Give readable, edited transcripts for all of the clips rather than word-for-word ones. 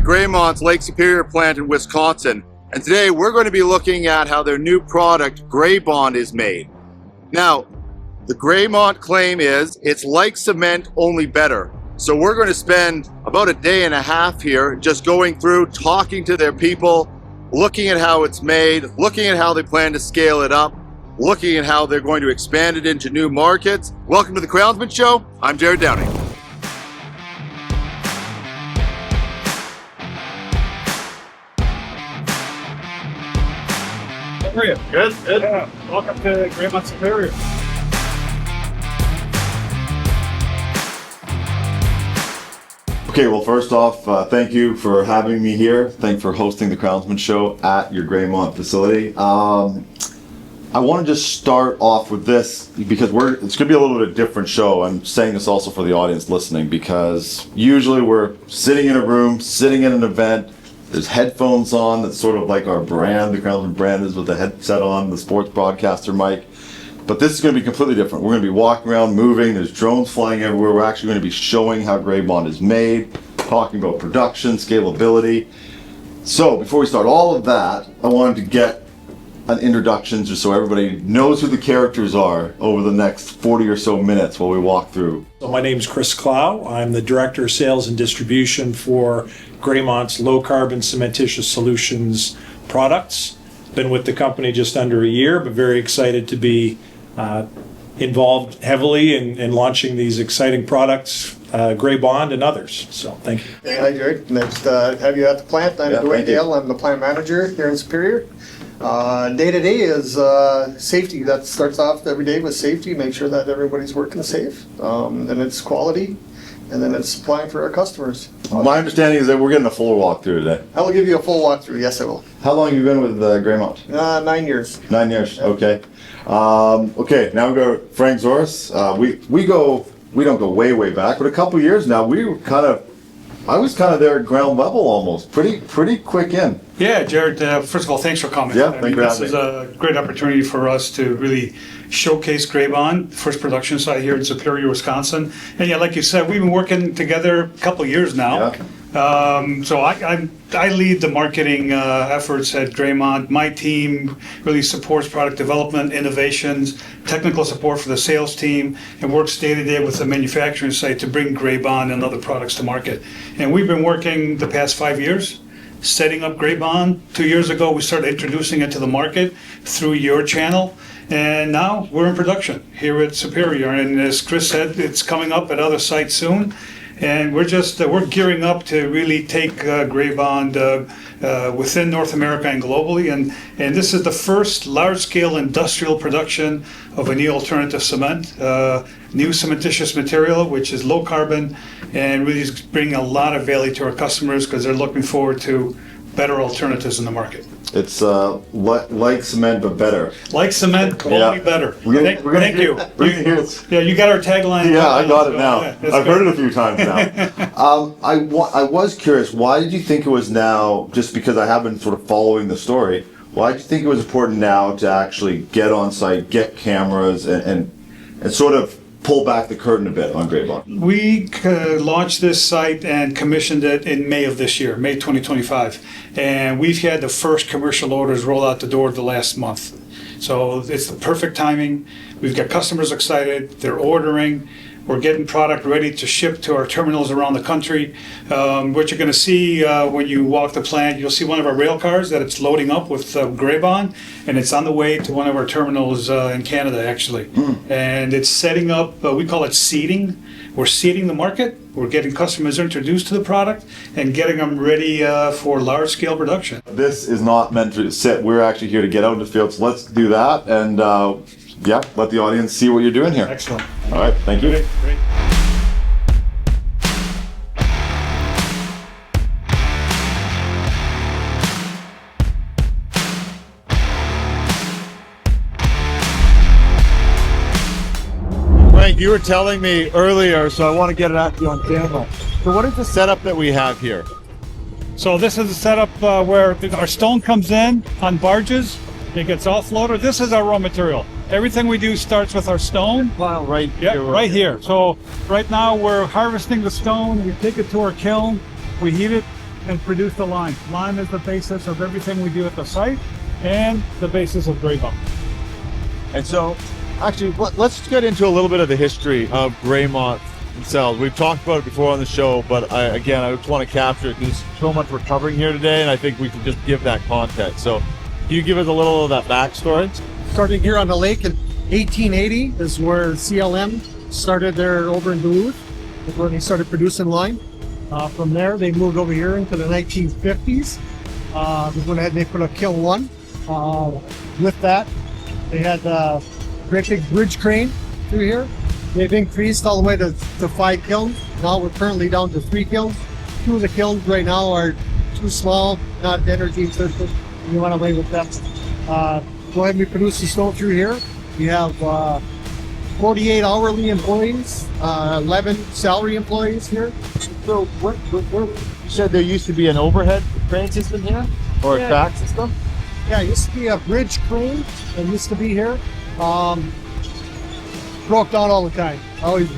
Graymont's Lake Superior plant in Wisconsin, and today we're going to be looking at how their new product, Graybond, is made. Now, the Graymont claim is it's like cement, only better. So we're going to spend about a day and a half here just going through, talking to their people, looking at how it's made, looking at how they plan to scale it up, looking at how they're going to expand it into new markets. Welcome to the Crownsman Show. I'm Jerrod Downey. How are you? Good. Yeah. Welcome to Graymont Superior. Okay, well, first off, thank you for having me here. Thanks for hosting the Crownsman Show at your Graymont facility. I want to just start off with this because it's going to be a little bit of a different show. I'm saying this also for the audience listening because usually we're sitting in a room, sitting in an event. There's headphones on. That's sort of like our brand. The Crownsman brand is with the headset on, the sports broadcaster mic. But this is going to be completely different. We're going to be walking around, moving. There's drones flying everywhere. We're actually going to be showing how Graybond is made, talking about production, scalability. So before we start all of that, I wanted to get an introduction just so everybody knows who the characters are over the next 40 or so minutes while we walk through. So my name is Chris Clow. I'm the Director of Sales and Distribution for Graymont's low carbon cementitious solutions products. Been with the company just under a year, but very excited to be involved heavily in launching these exciting products, Graybond and others. So thank you. Hey, hi Jerrod. Nice to have you at the plant. I'm Duane Dale. I'm the plant manager here in Superior. Day to day is safety. That starts off every day with safety. Make sure that everybody's working safe. Then it's quality, and then it's supplying for our customers. My understanding is that we're getting a full walkthrough today. I will give you a full walkthrough. Yes, I will. How long have you been with Graymont? 9 years. 9 years. Okay. Okay. Now we go Frank Zouras. We don't go way back, but a couple years now. I was kind of there at ground level almost. Pretty quick in. Yeah, Jerrod, first of all, thanks for coming. Yeah, thank you for This having is me. a great opportunity for us to really showcase Graybond, first production site here in Superior, Wisconsin. And yeah, like you said, we've been working together a couple of years now. Yeah. So I lead the marketing efforts at Graymont. My team really supports product development, innovations, technical support for the sales team, and works day to day with the manufacturing site to bring Graybond and other products to market. And we've been working the past 5 years setting up Graybond. 2 years ago, we started introducing it to the market through your channel. And now we're in production here at Superior. And as Chris said, it's coming up at other sites soon. And we're gearing up to really take Graybond within North America and globally. And this is the first large-scale industrial production of a new alternative cement, new cementitious material, which is low carbon, and really is bringing a lot of value to our customers because they're looking forward to better alternatives in the market. It's like cement but better. Like cement, only better. Thank you. Yeah, you got our tagline. Yeah, I got it now. Yeah, I've heard it a few times now. I was curious, why did you think it was now, just because I have been sort of following the story, why did you think it was important now to actually get on site, get cameras, and sort of pull back the curtain a bit on Graybond? We launched this site and commissioned it in May of this year, May 2025. And we've had the first commercial orders roll out the door the last month. So it's the perfect timing. We've got customers excited, they're ordering. We're getting product ready to ship to our terminals around the country. What you're going to see when you walk the plant, you'll see one of our rail cars that it's loading up with Graybond, and it's on the way to one of our terminals in Canada, actually. And it's setting up, we call it seeding. We're seeding the market. We're getting customers introduced to the product and getting them ready for large-scale production. This is not meant to sit. We're actually here to get out in the field, so let's do that and let the audience see what you're doing here. Excellent. All right, thank you. Great. Frank, you were telling me earlier, so I want to get it at you on camera. So what is the setup that we have here? So this is a setup where our stone comes in on barges. It gets offloaded. This is our raw material. Everything we do starts with our stone. Pile right Yeah, here. right here. So right now we're harvesting the stone. We take it to our kiln. We heat it and produce the lime. Lime is the basis of everything we do at the site and the basis of Graybond. And so, actually, let's get into a little bit of the history of Graymont themselves. We've talked about it before on the show, but I just want to capture it. There's so much we're covering here today, and I think we can just give that context. So, can you give us a little of that backstory? Starting here on the lake in 1880 is where CLM started there over in Duluth. That's where they started producing lime. From there, they moved over here into the 1950s. When they put a kiln one. With that, they had a great big bridge crane through here. They've increased all the way to 5 kilns. Now we're currently down to 3 kilns. 2 of the kilns right now are too small, not energy efficient. We went away with them. Go ahead and we produce the stone through here. We have 48 hourly employees, 11 salary employees here. So, you said there used to be an overhead crane system here? Or a track system? Yeah, it used to be a bridge crane that used to be here. Broke down all the time. Always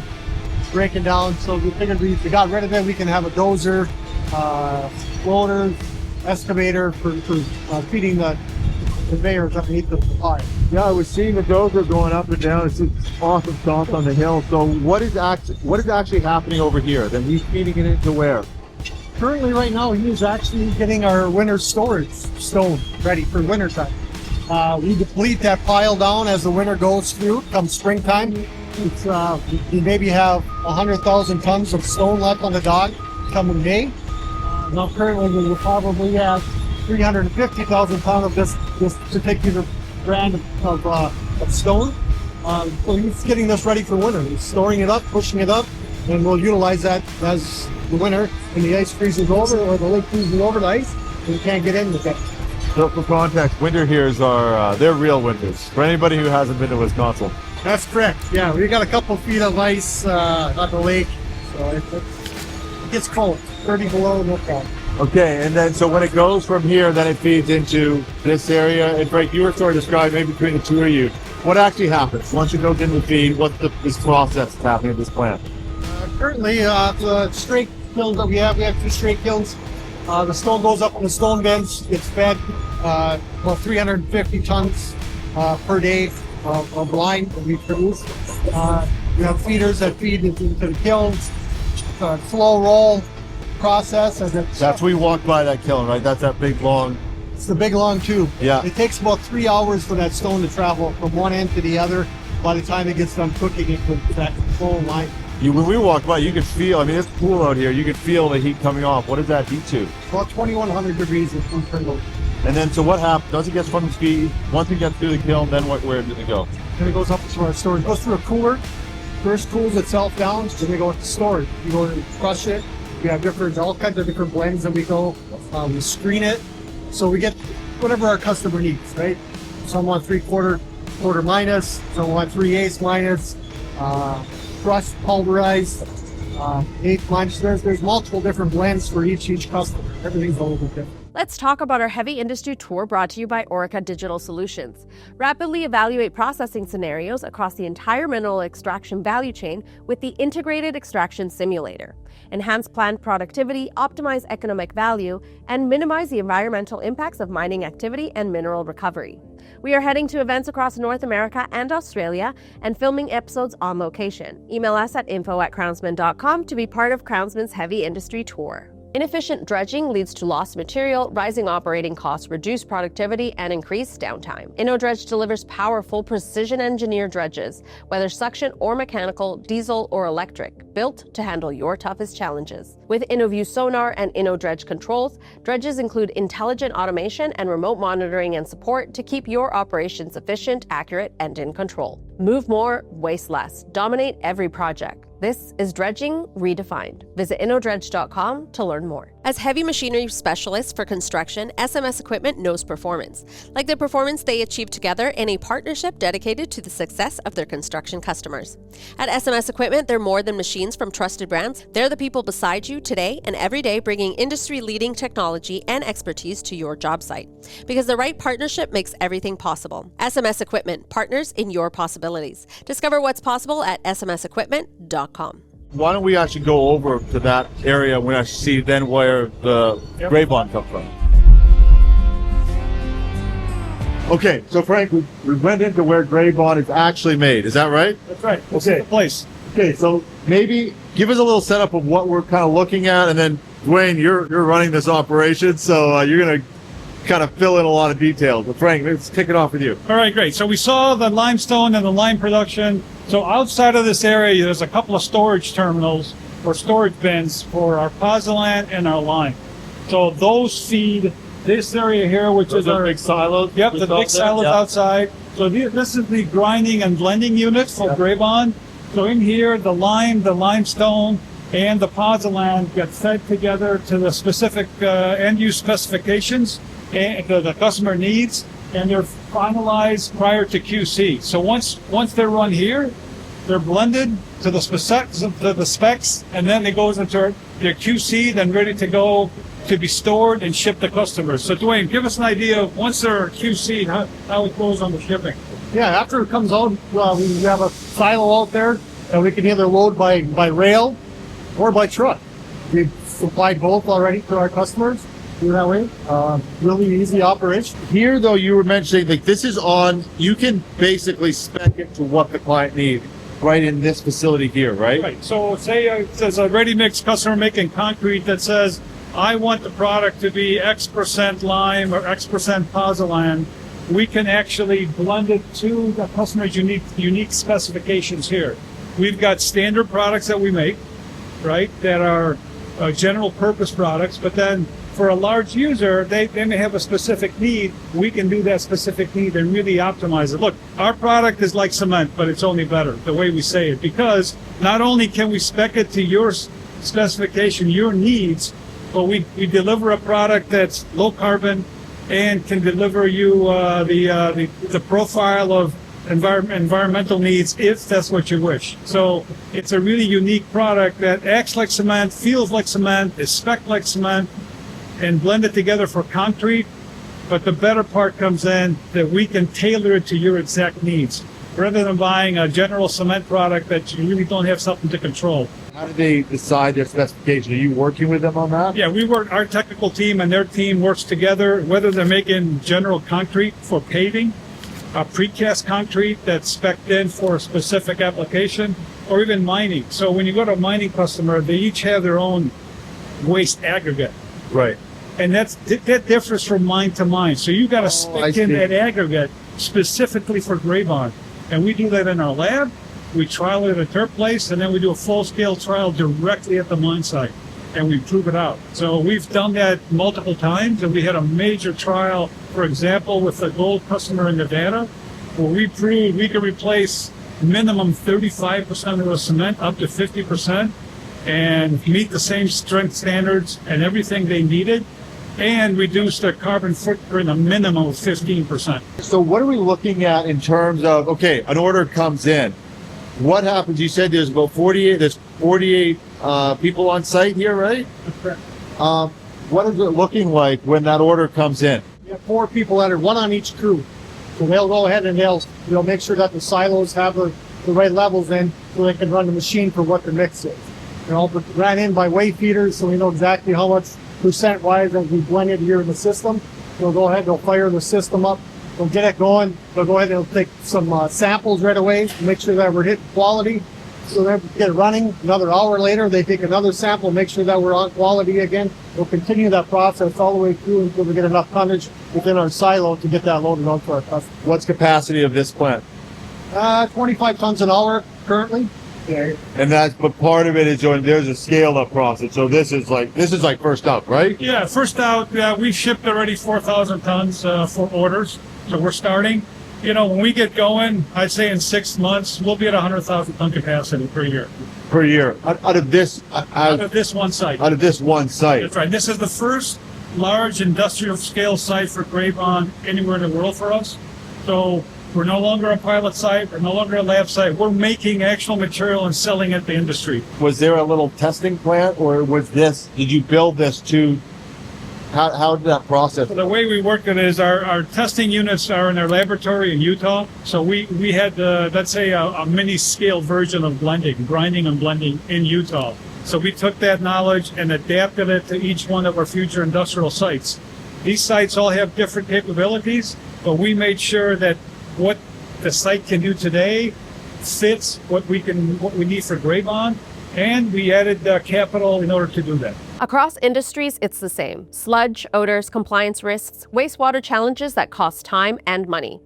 breaking down. So we figured we got rid of it. We can have a dozer, loader, excavator for feeding the conveyors underneath the pile. Yeah, I was seeing the dozer going up and down. It's just awesome stomp on the hill. So what is actually happening over here? Then he's feeding it into where? Currently, right now, he's actually getting our winter storage stone ready for winter time. We deplete that pile down as the winter goes through. Come springtime, we maybe have 100,000 tons of stone left on the dock come May. Now currently we will probably have 350,000 tons of this particular brand of stone. So he's getting this ready for winter. He's storing it up, pushing it up, and we'll utilize that as the winter when the ice freezes over or the lake freezes over the ice, we can't get in with it. So for context, winter here's they're real winters. For anybody who hasn't been to Wisconsin. That's correct. Yeah, we got a couple feet of ice on the lake, so it gets cold, 30 below, no problem. Okay, and then so when it goes from here, then it feeds into this area. And Frank, you were sort of describing maybe between the two of you, what actually happens once it goes into the feed? What's this process that's happening at this plant? Currently, the straight kilns that we have 2 straight kilns. The stone goes up on the stone beds. It's fed about 350 tons per day of lime that we produce. We have feeders that feed into the kilns. Slow roll process. That's we walked by that kiln, right? That's that big long. It's the big long tube. Yeah. It takes about 3 hours for that stone to travel from one end to the other. By the time it gets done cooking, it with that full lime. When we walk by, you could feel, I mean, it's cool out here. You could feel the heat coming off. What does that heat to? About 2,100 degrees is internal. And then, so what happens? Once it gets from the feed, once it gets through the kiln, then where does it go? Then it goes up to our storage. It goes through a cooler. First cools itself down, then we go into storage. We go and crush it. We have all kinds of different blends that we go. We screen it. So we get whatever our customer needs, right? Some want 3/4 minus, some want 3/8 minus, crushed, pulverized, 1/8 minus. There's multiple different blends for each customer. Everything's a little bit different. Let's talk about our heavy industry tour brought to you by Orica Digital Solutions. Rapidly evaluate processing scenarios across the entire mineral extraction value chain with the Integrated Extraction Simulator. Enhance plant productivity, optimize economic value, and minimize the environmental impacts of mining activity and mineral recovery. We are heading to events across North America and Australia and filming episodes on location. Email us at info@crownsman.com to be part of Crownsman's heavy industry tour. Inefficient dredging leads to lost material, rising operating costs, reduced productivity, and increased downtime. InnoDredge delivers powerful, precision-engineered dredges, whether suction or mechanical, diesel or electric, built to handle your toughest challenges. With InnoView sonar and InnoDredge controls, dredges include intelligent automation and remote monitoring and support to keep your operations efficient, accurate, and in control. Move more, waste less. Dominate every project. This is dredging redefined. Visit innodredge.com to learn more. As heavy machinery specialists for construction, SMS Equipment knows performance, like the performance they achieve together in a partnership dedicated to the success of their construction customers. At SMS Equipment, they're more than machines from trusted brands. They're the people beside you today and every day, bringing industry-leading technology and expertise to your job site. Because the right partnership makes everything possible. SMS Equipment, partners in your possibilities. Discover what's possible at smsequipment.com. why don't we actually go over to that area and we actually see then where the Graybond comes from. Okay, so Frank, we went into where Graybond is actually made. Is that right? That's right. Okay. The place. Okay, so maybe give us a little setup of what we're kind of looking at, and then Duane, you're running this operation, so you're going to kind of fill in a lot of details. But Frank, let's kick it off with you. All right, great. So we saw the limestone and the lime production. So outside of this area, there's a couple of storage terminals or storage bins for our pozzolan and our lime. So those feed this area here, which is our big silos. Yep, the big silos outside. So this is the grinding and blending unit for Graybond. So in here, the lime, the limestone, and the pozzolan get fed together to the specific end-use specifications and the customer needs, and they're finalized prior to QC. So once they're run here, they're blended to the specs, and then it goes into their QC, then ready to go to be stored and shipped to customers. So Duane, give us an idea of once they're QC'd, how it goes on the shipping. Yeah, after it comes out, we have a silo out there that we can either load by rail or by truck. We've supplied both already to our customers. That way, really easy operation. Here, though, you were mentioning, like, this is on, you can basically spec it to what the client needs right in this facility here, right? Right. So say there's a ready-mix customer making concrete that says, I want the product to be X% lime or X% pozzolan. We can actually blend it to the customer's unique specifications here. We've got standard products that we make, right, that are general purpose products, but then for a large user, they may have a specific need. We can do that specific need and really optimize it. Look, our product is like cement, but it's only better, the way we say it, because not only can we spec it to your specification, your needs, but we deliver a product that's low carbon and can deliver you the profile of environmental needs if that's what you wish. So it's a really unique product that acts like cement, feels like cement, is spec'd like cement, and blend it together for concrete. But the better part comes in that we can tailor it to your exact needs, rather than buying a general cement product that you really don't have something to control. How do they decide their specification? Are you working with them on that? Yeah, our technical team and their team works together, whether they're making general concrete for paving, a precast concrete that's spec'd in for a specific application, or even mining. So when you go to a mining customer, they each have their own waste aggregate. Right. And that differs from mine to mine. So you got to spec in that aggregate specifically for Graybond. And we do that in our lab. We trial it at their place, and then we do a full-scale trial directly at the mine site, and we prove it out. So we've done that multiple times, and we had a major trial, for example, with a gold customer in Nevada, where we proved we could replace minimum 35% of the cement up to 50% and meet the same strength standards and everything they needed, and reduce their carbon footprint a minimum of 15%. So what are we looking at in terms of, okay, an order comes in. What happens? You said there's 48 people on site here, right? That's correct. What is it looking like when that order comes in? We have 4 people that are one on each crew. So they'll go ahead and they'll make sure that the silos have the right levels in so they can run the machine for what the mix is. They're all ran in by weight feeders, so we know exactly how much percent-wise as we blend it here in the system. They'll go ahead, they'll fire the system up, they'll get it going, they'll go ahead and they'll take some samples right away to make sure that we're hitting quality. So they get it running. Another hour later, they take another sample, make sure that we're on quality again. We'll continue that process all the way through until we get enough tonnage within our silo to get that loaded onto our customer. What's capacity of this plant? 25 tons an hour currently. Yeah. And but part of it is there's a scale-up process. So this is like first up, right? Yeah, first out, we've shipped already 4,000 tons for orders. So we're starting. When we get going, I'd say in 6 months, we'll be at 100,000 ton capacity per year. Per year. Out of this one site. Out of this one site. That's right. This is the first large industrial scale site for Graybond anywhere in the world for us. So we're no longer a pilot site. We're no longer a lab site. We're making actual material and selling it to industry. Was there a little testing plant, or did you build this to How did that process? The way we work it is our testing units are in our laboratory in Utah. So we had, let's say, a mini scale version of blending, grinding and blending in Utah. So we took that knowledge and adapted it to each one of our future industrial sites. These sites all have different capabilities, but we made sure that what the site can do today fits what we need for Graybond, and we added capital in order to do that. Across industries, it's the same. Sludge, odors, compliance risks, wastewater challenges that cost time and money.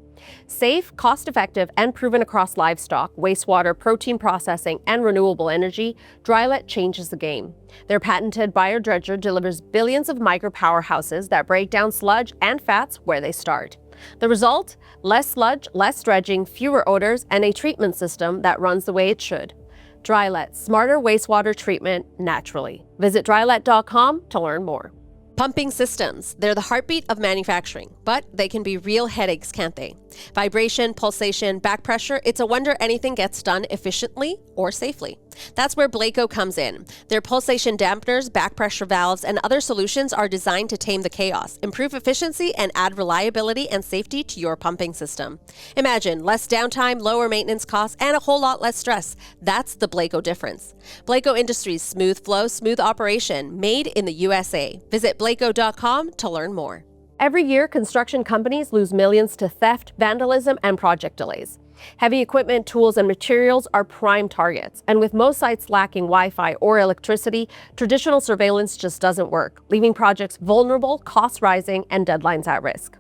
Safe, cost-effective, and proven across livestock, wastewater, protein processing, and renewable energy, Drylet changes the game. Their patented biodredger delivers billions of micro powerhouses that break down sludge and fats where they start. The result? Less sludge, less dredging, fewer odors, and a treatment system that runs the way it should. Drylet, smarter wastewater treatment naturally. Visit drylet.com to learn more. Pumping systems. They're the heartbeat of manufacturing, but they can be real headaches, can't they? Vibration, pulsation, back pressure, it's a wonder anything gets done efficiently or safely. That's where Blaco comes in. Their pulsation dampeners, back pressure valves, and other solutions are designed to tame the chaos, improve efficiency, and add reliability and safety to your pumping system. Imagine less downtime, lower maintenance costs, and a whole lot less stress. That's the Blaco difference. Blaco Industries, smooth flow, smooth operation, made in the USA. Visit Blaco.com to learn more. Every year, construction companies lose millions to theft, vandalism, and project delays. Heavy equipment, tools, and materials are prime targets, and with most sites lacking Wi-Fi or electricity, traditional surveillance just doesn't work, leaving projects vulnerable, costs rising, and deadlines at risk.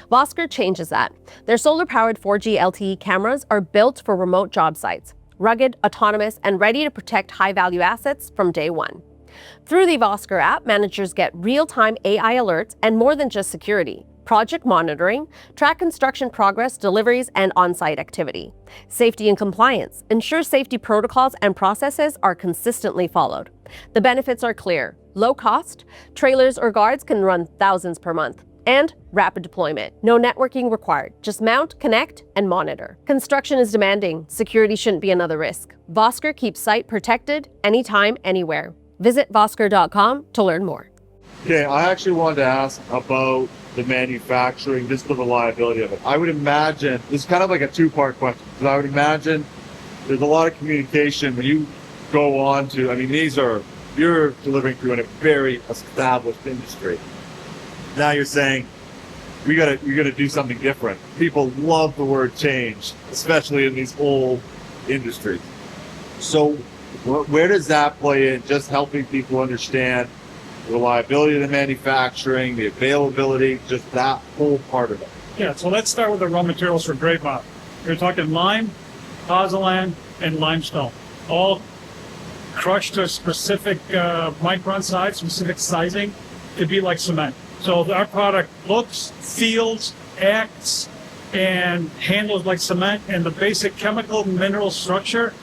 Vosker changes that. Their solar-powered 4G LTE cameras are built for remote job sites, rugged, autonomous, and ready to protect high-value assets from day one. Through the Vosker app, managers get real-time AI alerts and more than just security. Project monitoring, track construction progress, deliveries, and on-site activity. Safety and compliance, ensure safety protocols and processes are consistently followed. The benefits are clear. Low cost, trailers or guards can run thousands per month. And rapid deployment. No networking required. Just mount, connect, and monitor. Construction is demanding. Security shouldn't be another risk. Vosker keeps site protected anytime, anywhere. Visit vosker.com to learn more. Okay, I actually wanted to ask about the manufacturing, just the reliability of it. I would imagine, this is kind of like a two-part question, because I would imagine there's a lot of communication when you go on to, I mean, you're delivering through in a very established industry. Now you're saying, you gotta do something different. People love the word change, especially in these old industries. So where does that play in, just helping people understand the reliability of the manufacturing, the availability, just that whole part of it? Yeah, so let's start with the raw materials for Graybond. We're talking lime, pozzolan, and limestone, all crushed to a specific micron size, specific sizing to be like cement. So our product looks, feels, acts, and handles like cement, and the basic chemical mineral structure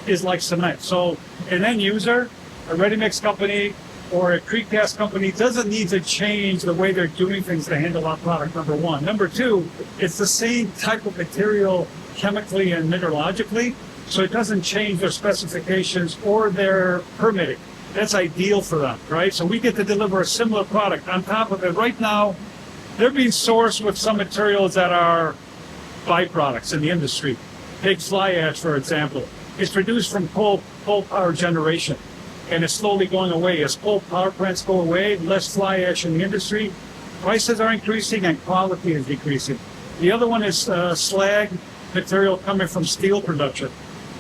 is like cement. So an end user, a ready-mix company, or a precast company doesn't need to change the way they're doing things to handle our product, number one. Number two, it's the same type of material chemically and mineralogically, so it doesn't change their specifications or their permitting. That's ideal for them, right? So we get to deliver a similar product. On top of it, right now, they're being sourced with some materials that are byproducts in the industry. Take fly ash, for example. It's produced from coal power generation, and it's slowly going away. As coal power plants go away, less fly ash in the industry, prices are increasing and quality is decreasing. The other one is slag material coming from steel production.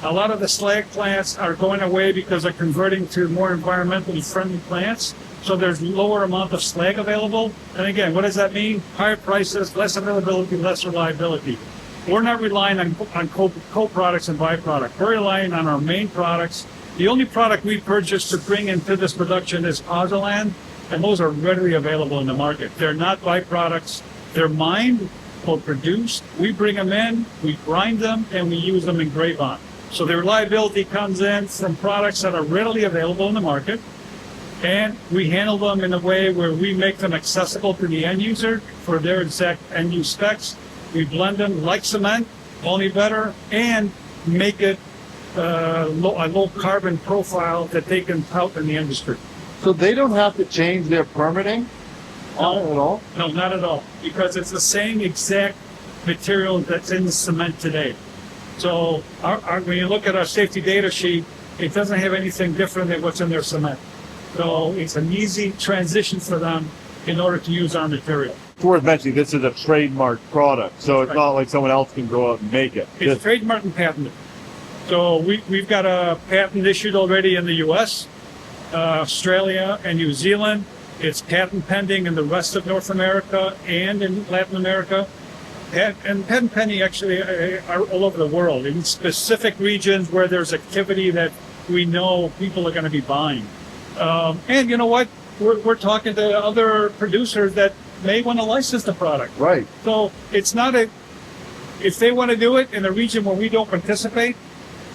A lot of the slag plants are going away because they're converting to more environmentally friendly plants. So there's lower amount of slag available. And again, what does that mean? Higher prices, less availability, less reliability. We're not relying on co-products and byproducts. We're relying on our main products. The only product we purchase to bring into this production is pozzolan, and those are readily available in the market. They're not byproducts. They're mined or produced. We bring them in, we grind them, and we use them in Graybond. So the reliability comes in from products that are readily available in the market, and we handle them in a way where we make them accessible to the end user for their exact end use specs. We blend them like cement, only better, and make it a low carbon profile that they can tout in the industry. So they don't have to change their permitting on it at all? No, not at all, because it's the same exact material that's in the cement today. So when you look at our safety data sheet, it doesn't have anything different than what's in their cement. So it's an easy transition for them in order to use our material. It's worth mentioning this is a trademark product, so it's not like someone else can go out and make it. It's trademarked and patented. So we've got a patent issued already in the U.S., Australia, and New Zealand. It's patent pending in the rest of North America and in Latin America. And patent pending actually are all over the world, in specific regions where there's activity that we know people are going to be buying. And you know what? We're talking to other producers that may want to license the product. Right. So it's not if they want to do it in a region where we don't participate,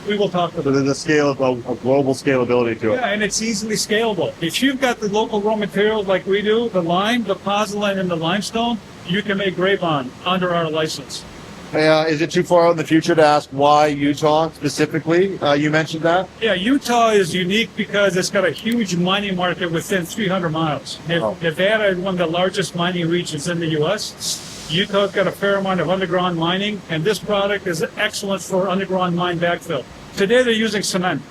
we will talk to So them. there's a global scalability to it. Yeah, and it's easily scalable. If you've got the local raw materials like we do, the lime, the pozzolan, and the limestone, you can make Graybond under our license. Is it too far out in the future to ask why Utah specifically? You mentioned that. Yeah, Utah is unique because it's got a huge mining market within 300 miles. Nevada is one of the largest mining regions in the U.S. Utah's got a fair amount of underground mining, and this product is excellent for underground mine backfill. Today they're using cement,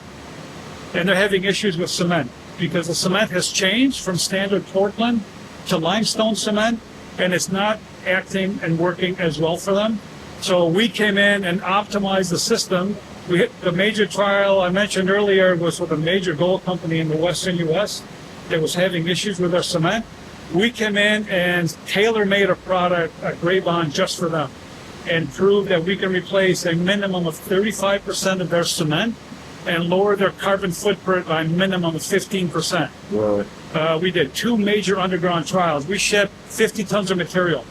and they're having issues with cement because the cement has changed from standard Portland to limestone cement, and it's not acting and working as well for them. So we came in and optimized the system. We hit the major trial I mentioned earlier was with a major gold company in the western U.S. that was having issues with their cement. We came in and tailor-made a product, a Graybond, just for them, and proved that we can replace a minimum of 35% of their cement and lower their carbon footprint by a minimum of 15%. Right. We did 2 major underground trials. We shipped 50 tons of material.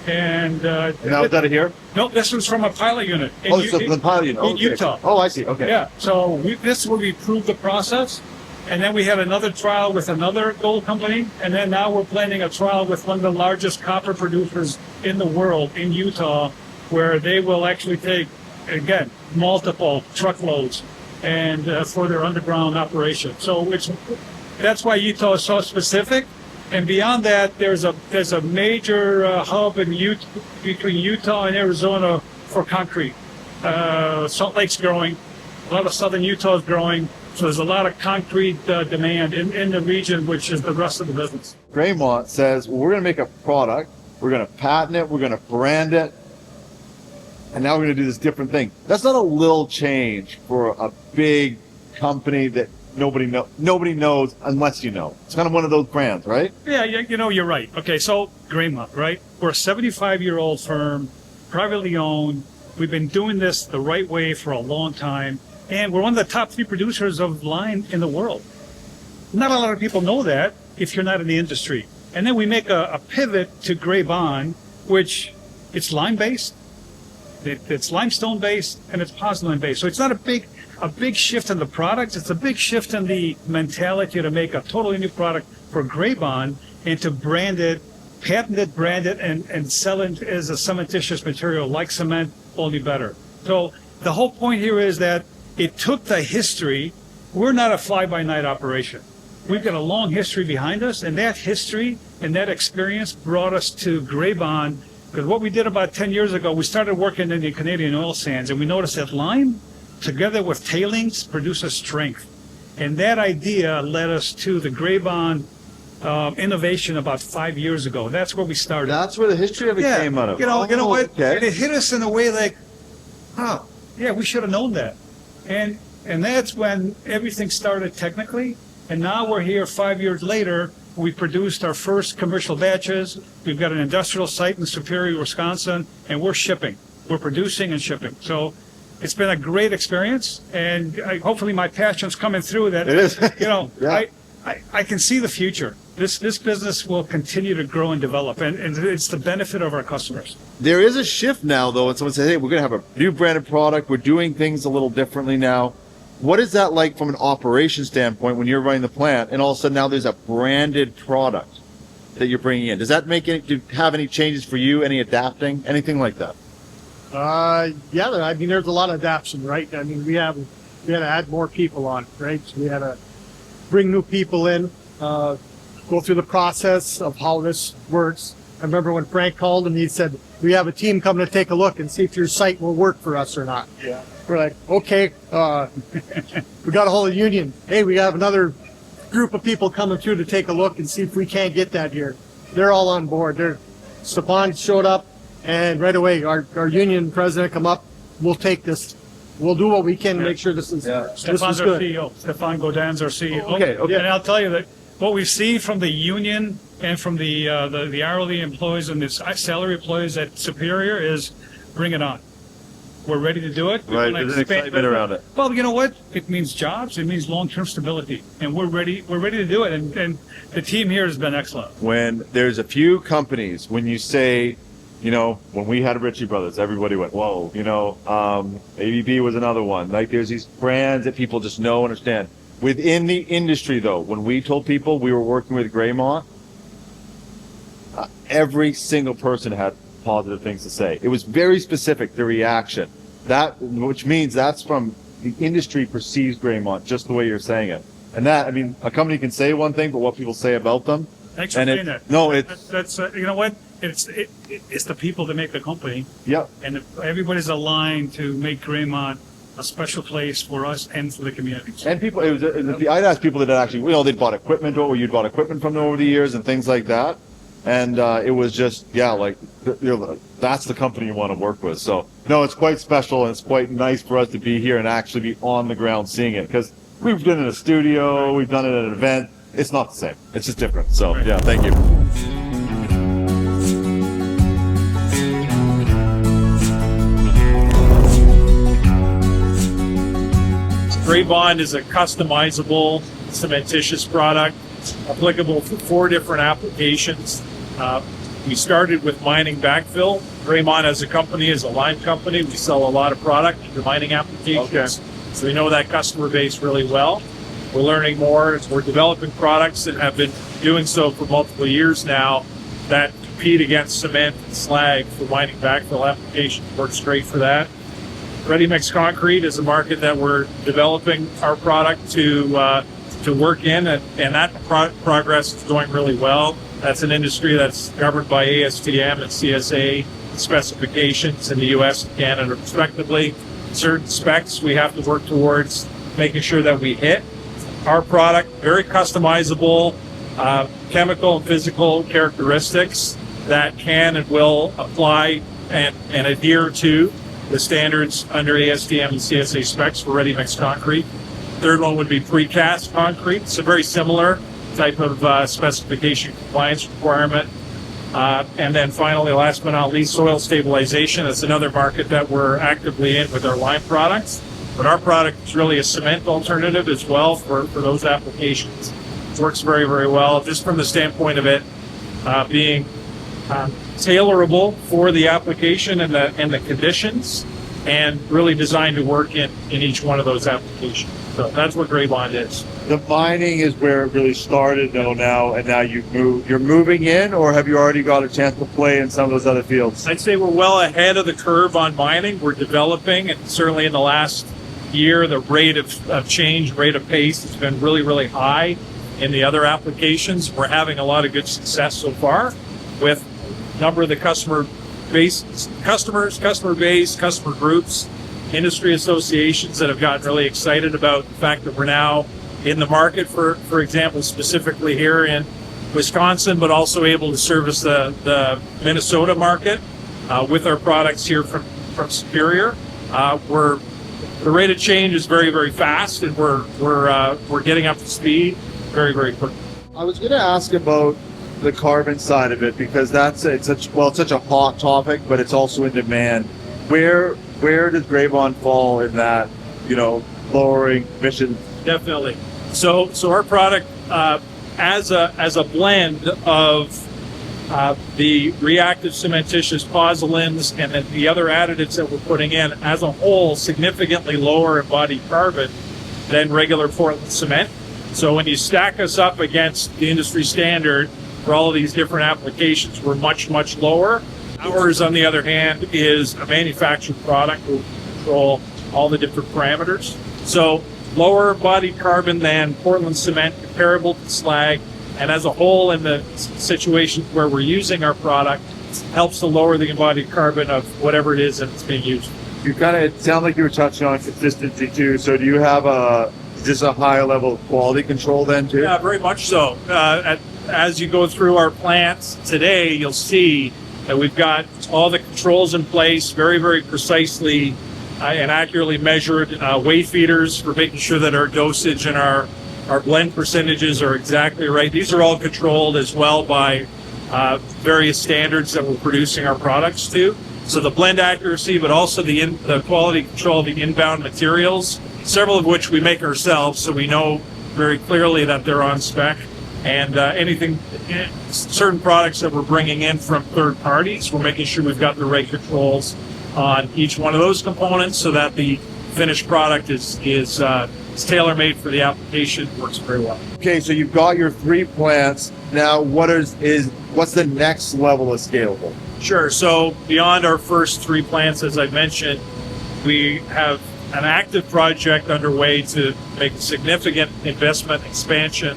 And Now is that here? no, this was from a pilot unit in, So the pilot unit. in Okay. Utah. Oh, I see. Okay. Yeah, so this is where we proved the process. And then we had another trial with another gold company. And then now we're planning a trial with one of the largest copper producers in the world in Utah, where they will actually take, again, multiple truckloads and for their underground operation. So that's why Utah is so specific. And beyond that, there's a major hub in between Utah and Arizona for concrete. Salt Lake's growing. A lot of southern Utah is growing. So there's a lot of concrete demand in the region, which is the rest of the business. Graymont says, well, we're going to make a product, we're going to patent it, we're going to brand it, and now we're going to do this different thing. That's not a little change for a big company that nobody knows unless you know. It's kind of one of those brands, right? Yeah, you know, you're right. Okay, so Graymont, right? We're a 75-year-old firm, privately owned. We've been doing this the right way for a long time. And we're one of the top 3 producers of lime in the world. Not a lot of people know that if you're not in the industry. And then we make a pivot to Graybond, which it's lime-based, it's limestone-based, and it's pozzolan-based. So it's not a big shift in the products. It's a big shift in the mentality to make a totally new product for Graybond and to brand it, patent it, brand it, and sell it as a cementitious material like cement, only better. So the whole point here is that it took the history. We're not a fly-by-night operation. We've got a long history behind us, and that history and that experience brought us to Graybond. Because what we did about 10 years ago, we started working in the Canadian oil sands, and we noticed that lime, together with tailings, produces strength. And that idea led us to the Graybond innovation about 5 years ago. That's where we started. That's where the history of it came out of. You know what? Okay. And it hit us in a way like, oh, yeah, we should have known that. And that's when everything started technically. And now we're here 5 years later. We produced our first commercial batches. We've got an industrial site in Superior, Wisconsin, and we're shipping. We're producing and shipping. So it's been a great experience, and hopefully my passion's coming through that. It is. You know, Yeah. I can see the future. This business will continue to grow and develop, and it's the benefit of our customers. There is a shift now, though, and someone says, hey, we're going to have a new branded product. We're doing things a little differently now. What is that like from an operation standpoint when you're running the plant, and all of a sudden now there's a branded product that you're bringing in? Does that have any changes for you, any adapting, anything like that? Yeah, I mean, there's a lot of adaptation, right? I mean, we had to add more people on, right? So we had to bring new people in. go through the process of how this works. I remember when Frank called and he said, we have a team coming to take a look and see if your site will work for us or not. Yeah. We're like, okay, we got a hold of the union. Hey, we have another group of people coming through to take a look and see if we can't get that here. They're all on board. Stepan showed up, and right away our union president come up. We'll take this. We'll do what we can to make sure this is Stefan's our good. CEO. Stefan Godin's our CEO. Okay. And I'll tell you that what we've seen from the union and from the hourly employees and the salary employees at Superior is bring it on. We're ready to do it. Right, there's an excitement around it. Well, you know what? It means jobs. It means long-term stability, and we're ready. We're ready to do it. And the team here has been excellent. When there's a few companies, when you say, you know, when we had Ritchie Brothers, everybody went, whoa, you know, ABB was another one. Like, there's these brands that people just know, understand. Within the industry, though, when we told people we were working with Graymont, every single person had positive things to say. It was very specific, the reaction. That, which means that's from the industry perceives Graymont just the way you're saying it. And that, I mean, a company can say one thing, but what people say about them. Thanks for saying that. No, it's that's you know what? It's the people that make the company, yep. and if everybody's aligned to make Graymont a special place for us and for the community. And people, I'd ask people that actually, you know, they'd bought equipment or you'd bought equipment from them over the years and things like that. And it was just, yeah, like, you know, that's the company you want to work with. So, no, it's quite special, and it's quite nice for us to be here and actually be on the ground seeing it. Because we've done it in a studio, we've done it at an event. It's not the same. It's just different. So, yeah, thank you. Graybond is a customizable cementitious product applicable for 4 different applications. We started with mining backfill. Graymont as a company is a lime company. We sell a lot of product into mining applications. Okay. So we know that customer base really well. We're learning more as we're developing products and have been doing so for multiple years now that compete against cement and slag for mining backfill applications. Works great for that. Ready mix concrete is a market that we're developing our product to work in, and that progress is going really well. That's an industry that's governed by ASTM and CSA specifications in the U.S. and Canada respectively. Certain specs we have to work towards making sure that we hit. Our product, very customizable, chemical and physical characteristics that can and will apply and adhere to the standards under ASTM and CSA specs for ready mix concrete. Third one would be precast concrete. It's a very similar type of specification compliance requirement. And then finally, last but not least, soil stabilization. That's another market that we're actively in with our lime products. But our product is really a cement alternative as well for those applications. It works very, very well, just from the standpoint of it being tailorable for the application and the conditions, and really designed to work in each one of those applications. So that's what Graybond is. The mining is where it really started, though, now, and now you're moving in, or have you already got a chance to play in some of those other fields? I'd say we're well ahead of the curve on mining. We're developing, and certainly in the last year, the rate of change, rate of pace has been really, really high in the other applications. We're having a lot of good success so far with a number of the customer base, customer groups, industry associations that have gotten really excited about the fact that we're now in the market for example, specifically here in Wisconsin, but also able to service the Minnesota market with our products here from Superior. The rate of change is very, very fast, and we're getting up to speed very, very quickly. I was going to ask about the carbon side of it, because it's such a hot topic, but it's also in demand. Where does Graybond fall in that, you know, lowering emissions? Definitely. So our product, as a blend of the reactive cementitious pozzolans and then the other additives that we're putting in, as a whole, significantly lower embodied carbon than regular Portland cement. So when you stack us up against the industry standard for all of these different applications, we're much, much lower. Ours, on the other hand, is a manufactured product. We control all the different parameters. So lower embodied carbon than Portland cement, comparable to slag, and as a whole in the situations where we're using our product, helps to lower the embodied carbon of whatever it is that it's being used. You kind of, it sounded like you were touching on consistency too. So do you have just a higher level of quality control then too? Yeah, very much so. As you go through our plants today, you'll see that we've got all the controls in place, very, very precisely and accurately measured weight feeders for making sure that our dosage and our blend percentages are exactly right. These are all controlled as well by various standards that we're producing our products to. So the blend accuracy, but also the quality control of the inbound materials, several of which we make ourselves, so we know very clearly that they're on spec. And certain products that we're bringing in from third parties, we're making sure we've got the right controls on each one of those components so that the finished product is tailor-made for the application. It works very well. Okay, so you've got your 3 plants. Now, what's the next level of scalable? Sure. So beyond our first 3 plants, as I mentioned, we have an active project underway to make a significant investment expansion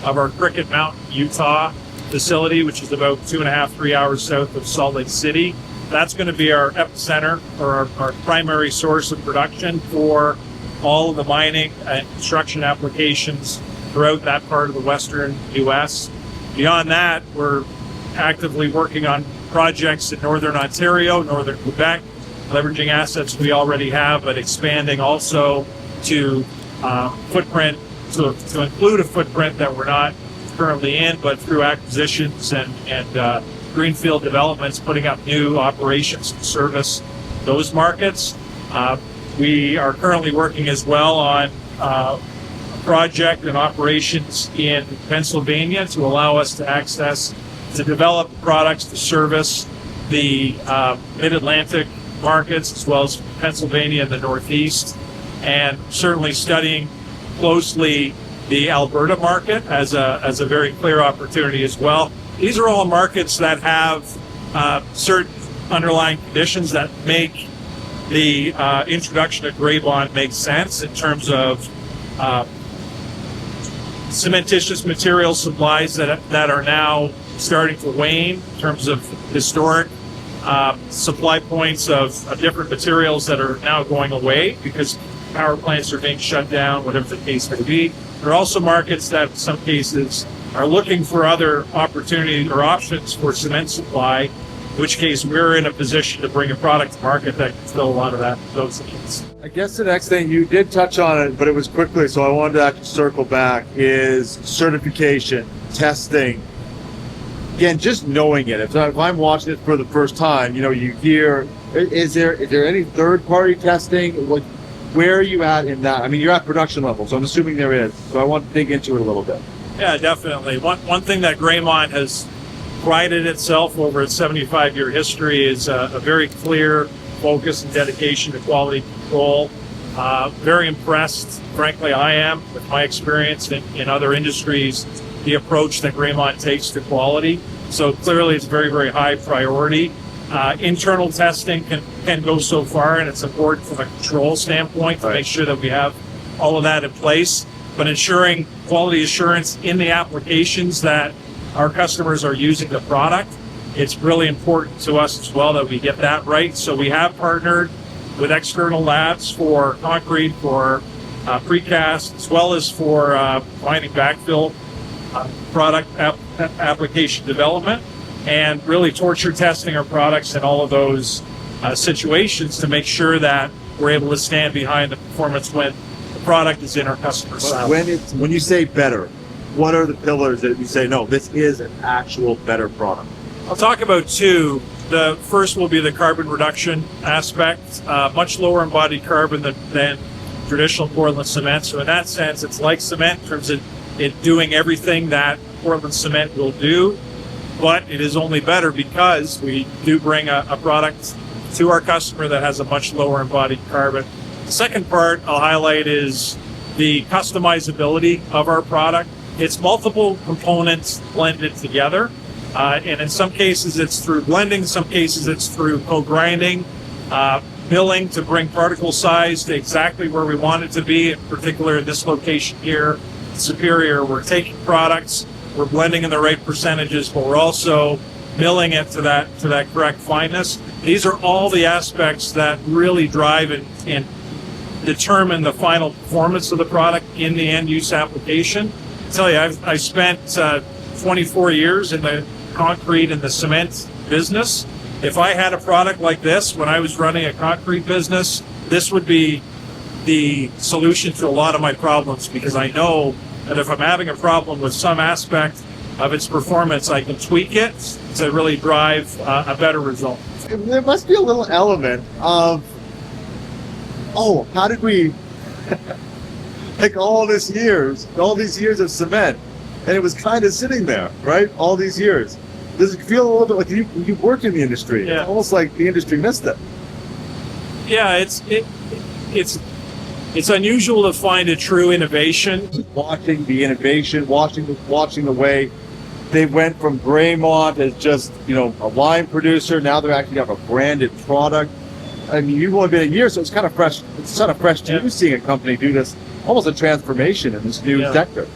of our Cricket Mountain, Utah facility, which is about 2.5-3 hours south of Salt Lake City. That's going to be our epicenter, or our primary source of production for all of the mining and construction applications throughout that part of the western U.S. Beyond that, we're actively working on projects in northern Ontario, northern Quebec, leveraging assets we already have, but expanding also to footprint, to include a footprint that we're not currently in, but through acquisitions and greenfield developments, putting up new operations to service those markets. We are currently working as well on a project and operations in Pennsylvania to allow us to develop products to service the mid-Atlantic markets, as well as Pennsylvania and the Northeast, and certainly studying closely the Alberta market as a very clear opportunity as well. These are all markets that have certain underlying conditions that make the introduction of Graybond make sense in terms of cementitious material supplies that are now starting to wane in terms of historic supply points of different materials that are now going away because power plants are being shut down, whatever the case may be. There are also markets that in some cases are looking for other opportunities or options for cement supply, in which case we're in a position to bring a product to market that can fill a lot of those needs. I guess the next thing, you did touch on it, but it was quickly, so I wanted to actually circle back, is certification, testing. Again, just knowing it. If I'm watching it for the first time, you hear, is there any third-party testing? Where are you at in that? I mean, you're at production level, so I'm assuming there is. So I want to dig into it a little bit. Yeah, definitely. One thing that Graymont has prided itself over its 75-year history is a very clear focus and dedication to quality control. Very impressed, frankly, I am, with my experience in other industries, the approach that Graymont takes to quality. So clearly it's very, very high priority. Internal testing can go so far, and it's important from a control standpoint to make sure that we have all of that in place. But ensuring quality assurance in the applications that our customers are using the product, it's really important to us as well that we get that right. So we have partnered with external labs for concrete, for precast, as well as for mining backfill product application development, and really torture testing our products in all of those situations to make sure that we're able to stand behind the performance when the product is in our customer's side. When you say better, what are the pillars that you say, no, this is an actual better product? I'll talk about 2. The first will be the carbon reduction aspect, much lower embodied carbon than traditional Portland cement. So in that sense, it's like cement in terms of it doing everything that Portland cement will do, but it is only better because we do bring a product to our customer that has a much lower embodied carbon. The second part I'll highlight is the customizability of our product. It's multiple components blended together, and in some cases it's through blending, in some cases it's through co-grinding, milling to bring particle size to exactly where we want it to be. In particular, in this location here, Superior, we're taking products we're blending in the right percentages, but we're also milling it to that correct fineness. These are all the aspects that really drive and determine the final performance of the product in the end use application. I tell you, I spent 24 years in the concrete and the cement business. If I had a product like this when I was running a concrete business, this would be the solution to a lot of my problems, because I know that if I'm having a problem with some aspect of its performance, I can tweak it to really drive a better result. There must be a little element of, oh, how did we, like all these years of cement, and it was kind of sitting there, right? All these years. Does it feel a little bit like you worked in the industry? Yeah. It's almost like the industry missed it. Yeah, it's unusual to find a true innovation. Watching the innovation, watching the way they went from Graymont as just, a lime producer. Now they're actually have a branded product. I mean, you've only been a year, so it's kind of fresh. It's kind of fresh to you seeing a company do this, almost a transformation in this new sector.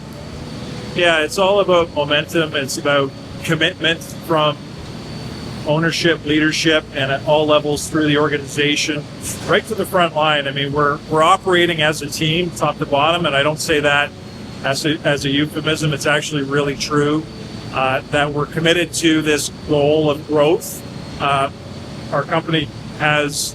Yeah, it's all about momentum. It's about commitment from ownership, leadership, and at all levels through the organization, right to the front line. I mean, we're operating as a team, top to bottom, and I don't say that as a euphemism. It's actually really true that we're committed to this goal of growth. Our company has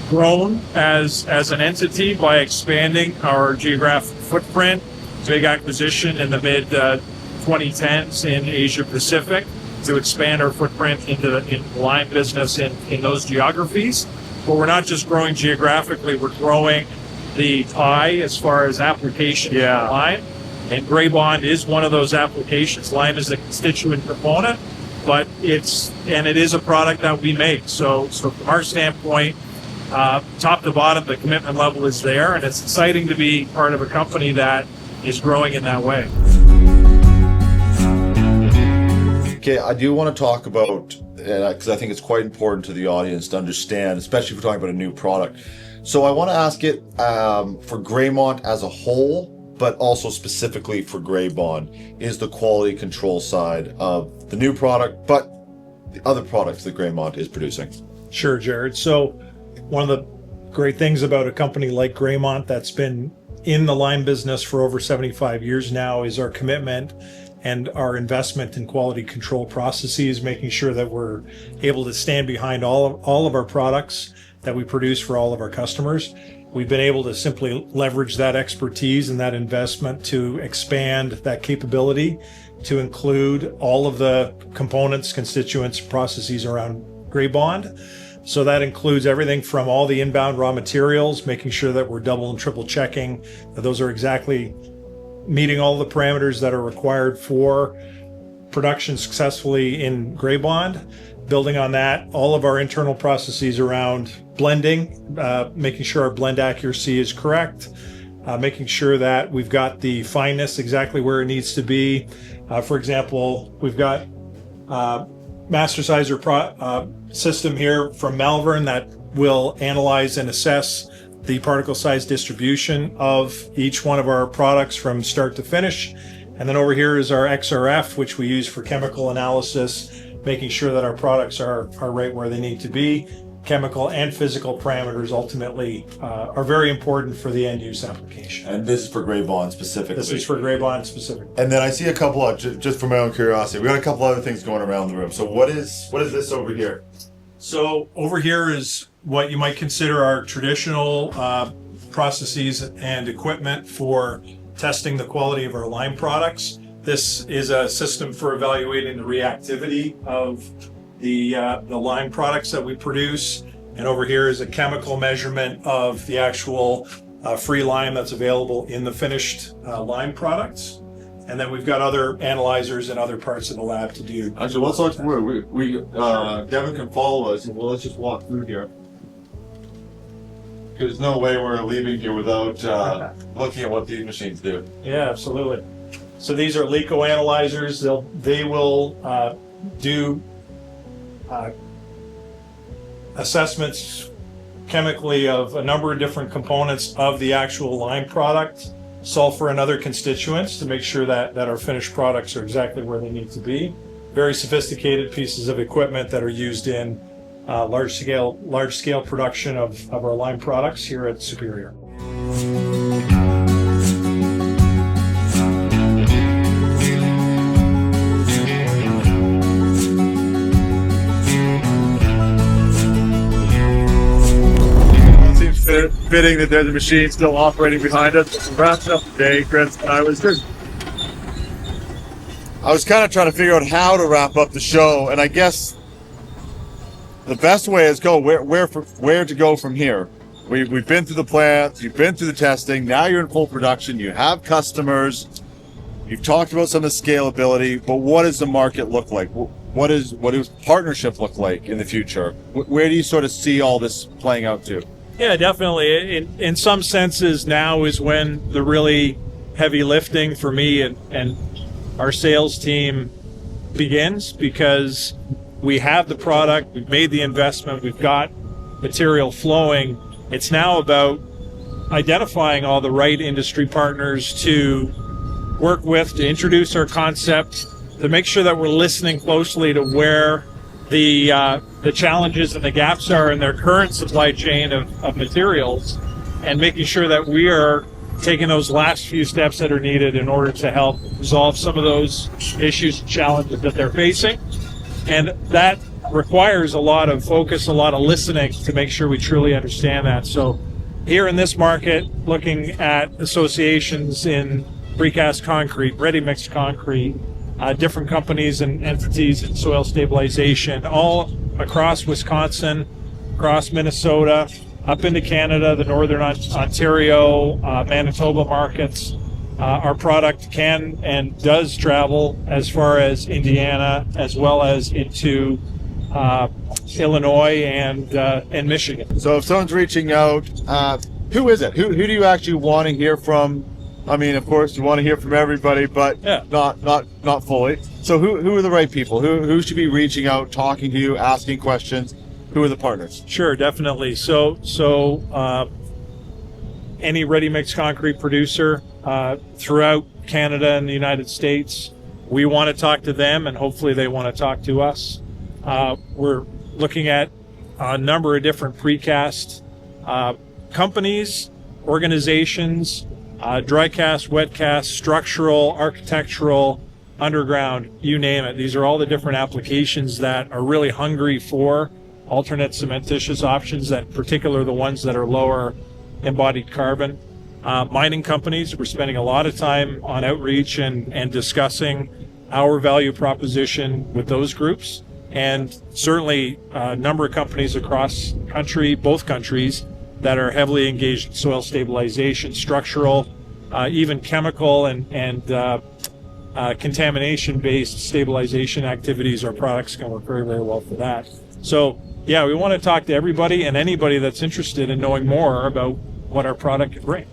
grown as an entity by expanding our geographic footprint. Big acquisition in the mid 2010s in Asia Pacific to expand our footprint into the lime business in those geographies. But we're not just growing geographically, we're growing the pie as far as application of lime. And Graybond is one of those applications. Lime is a constituent component, but it is a product that we make. So from our standpoint, top to bottom, the commitment level is there, and it's exciting to be part of a company that is growing in that way. Okay, I do want to talk about, because I think it's quite important to the audience to understand, especially if we're talking about a new product. So I want to ask it for Graymont as a whole, but also specifically for Graybond, is the quality control side of the new product, but the other products that Graymont is producing. Sure, Jerrod. So one of the great things about a company like Graymont that's been in the lime business for over 75 years now is our commitment and our investment in quality control processes, making sure that we're able to stand behind all of our products that we produce for all of our customers. We've been able to simply leverage that expertise and that investment to expand that capability to include all of the components, constituents, processes around Graybond. So that includes everything from all the inbound raw materials, making sure that we're double and triple checking that those are exactly meeting all the parameters that are required for production successfully in Graybond. Building on that, all of our internal processes around blending, making sure our blend accuracy is correct, making sure that we've got the fineness exactly where it needs to be. For example, we've got Mastersizer system here from Malvern that will analyze and assess the particle size distribution of each one of our products from start to finish. And then over here is our XRF, which we use for chemical analysis, making sure that our products are right where they need to be. Chemical and physical parameters ultimately are very important for the end use application. And this is for Graybond specifically. This is for Graybond specifically. And then I see a couple of, just for my own curiosity, we got a couple other things going around the room. So what is this over here? So over here is what you might consider our traditional processes and equipment for testing the quality of our lime products. This is a system for evaluating the reactivity of the lime products that we produce. And over here is a chemical measurement of the actual free lime that's available in the finished lime products. And then we've got other analyzers in other parts of the lab to do. Actually, let's talk through. Devin can follow us, and let's just walk through here. There's no way we're leaving here without looking at what these machines do. Yeah, absolutely. So these are LECO analyzers. They will do assessments chemically of a number of different components of the actual lime product sulfur and other constituents to make sure that our finished products are exactly where they need to be. Very sophisticated pieces of equipment that are used in large scale production of our line products here at Superior. Fitting that there's a machine still operating behind us. Wrapped up today, Chris. I was kind of trying to figure out how to wrap up the show, and I guess the best way is where to go from here. We've been through the plants, you've been through the testing, now you're in full production, you have customers, you've talked about some of the scalability, but what does the market look like? What does partnership look like in the future? Where do you sort of see all this playing out to? Yeah, definitely. In some senses, now is when the really heavy lifting for me and our sales team begins, because we have the product, we've made the investment, we've got material flowing. It's now about identifying all the right industry partners to work with, to introduce our concept, to make sure that we're listening closely to where the challenges and the gaps are in their current supply chain of materials, and making sure that we are taking those last few steps that are needed in order to help resolve some of those issues and challenges that they're facing. And that requires a lot of focus, a lot of listening to make sure we truly understand that. So here in this market, looking at associations in precast concrete, ready-mixed concrete, different companies and entities in soil stabilization, all across Wisconsin, across Minnesota, up into Canada, the northern Ontario, Manitoba markets. Our product can and does travel as far as Indiana, as well as into Illinois and Michigan. So if someone's reaching out, who is it? Who do you actually want to hear from? I mean, of course, you want to hear from everybody, but yeah, not fully. So who are the right people? Who should be reaching out, talking to you, asking questions? Who are the partners? Sure, definitely. So any ready-mix concrete producer throughout Canada and the United States, we want to talk to them, and hopefully they want to talk to us. We're looking at a number of different precast companies, organizations, dry cast, wet cast, structural, architectural, underground, you name it. These are all the different applications that are really hungry for alternate cementitious options, that in particular the ones that are lower embodied carbon. Mining companies, we're spending a lot of time on outreach and discussing our value proposition with those groups. And certainly a number of companies across country, both countries, that are heavily engaged in soil stabilization, structural, even chemical and contamination-based stabilization activities. Our products can work very, very well for that. So, yeah, we want to talk to everybody and anybody that's interested in knowing more about what our product can bring.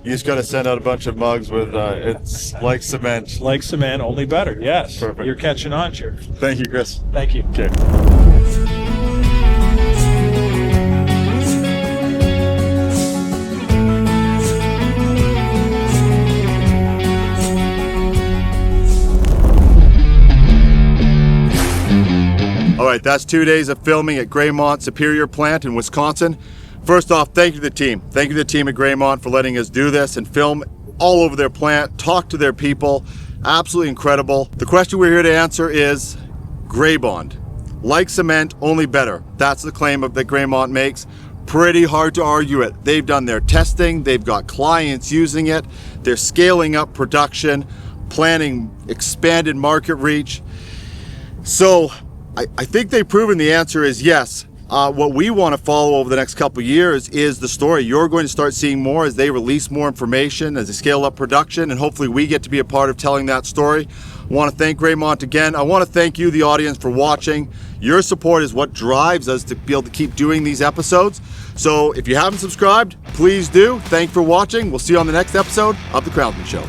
You just got to send out a bunch of mugs with it's like cement. Like cement, only better. Yes. Perfect. You're catching on, Jerrod. Thank you, Chris. Thank you. Okay. All right, that's 2 days of filming at Graymont Superior plant in Wisconsin. First off, thank you to the team. Thank you to the team at Graymont for letting us do this and film all over their plant, talk to their people. Absolutely incredible. The question we're here to answer is Graybond. Like cement, only better. That's the claim that Graymont makes. Pretty hard to argue it. They've done their testing, they've got clients using it, they're scaling up production, planning expanded market reach. So I think they've proven the answer is yes. What we want to follow over the next couple of years is the story. You're going to start seeing more as they release more information, as they scale up production, and hopefully we get to be a part of telling that story. I want to thank Graymont again. I want to thank you, the audience, for watching. Your support is what drives us to be able to keep doing these episodes. So if you haven't subscribed, please do. Thanks for watching. We'll see you on the next episode of The Crownsman Show.